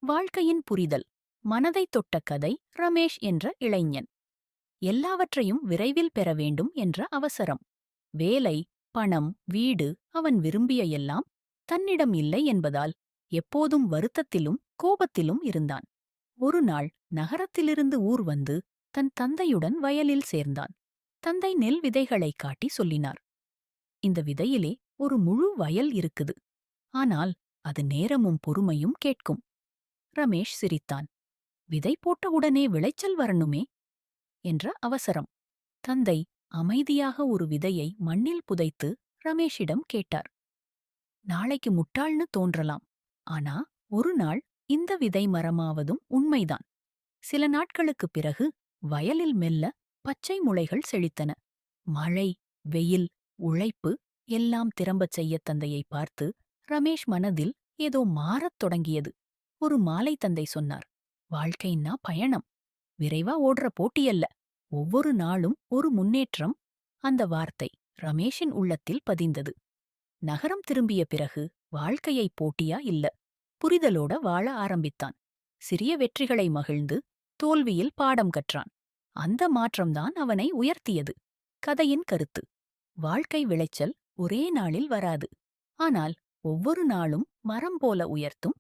வாழ்க்கையின் புரிதல் மனதைத் தொட்ட கதை. ரமேஷ் என்ற இளைஞன் எல்லாவற்றையும் விரைவில் பெற வேண்டும் என்ற அவசரம். வேலை, பணம், வீடு, அவன் விரும்பிய எல்லாம் தன்னிடம் இல்லை என்பதால் எப்போதும் வருத்தத்திலும் கோபத்திலும் இருந்தான். ஒரு நாள் நகரத்திலிருந்து ஊர் வந்து தன் தந்தையுடன் வயலில் சேர்ந்தான். தந்தை நெல் விதைகளை காட்டி சொல்லினார். இந்த விதையிலே ஒரு முழு வயல் இருக்குது. ஆனால் அது நேரமும் பொறுமையும் கேட்கும். ரமேஷ் சிரித்தான். விதை போட்ட உடனே விளைச்சல் வரணுமே என்ற அவசரம். தந்தை அமைதியாக ஒரு விதையை மண்ணில் புதைத்து ரமேஷிடம் கேட்டார். நாளைக்கு முட்டாள்னு தோன்றலாம். ஆனா ஒரு நாள் இந்த விதை மரமாவதும் உண்மைதான். சில நாட்களுக்குப் பிறகு வயலில் மெல்ல பச்சை முளைகள் செழித்தன. மழை, வெயில், உழைப்பு எல்லாம் திரும்பச் செய்யத் தந்தையை பார்த்து ரமேஷ் மனதில் ஏதோ மாறத் தொடங்கியது. ஒரு மாலை தந்தை சொன்னார். வாழ்க்கைன்னா பயணம். விரைவா ஓடுற போட்டியல்ல. ஒவ்வொரு நாளும் ஒரு முன்னேற்றம். அந்த வார்த்தை ரமேஷின் உள்ளத்தில் பதிந்தது. நகரம் திரும்பிய பிறகு வாழ்க்கையை போட்டியா இல்ல, புரிதலோட வாழ ஆரம்பித்தான். சிறிய வெற்றிகளை மகிழ்ந்து தோல்வியில் பாடம் கற்றான். அந்த மாற்றம்தான் அவனை உயர்த்தியது. கதையின் கருத்து: வாழ்க்கை விளைச்சல் ஒரே நாளில் வராது. ஆனால் ஒவ்வொரு நாளும் மரம் போல உயர்த்தும்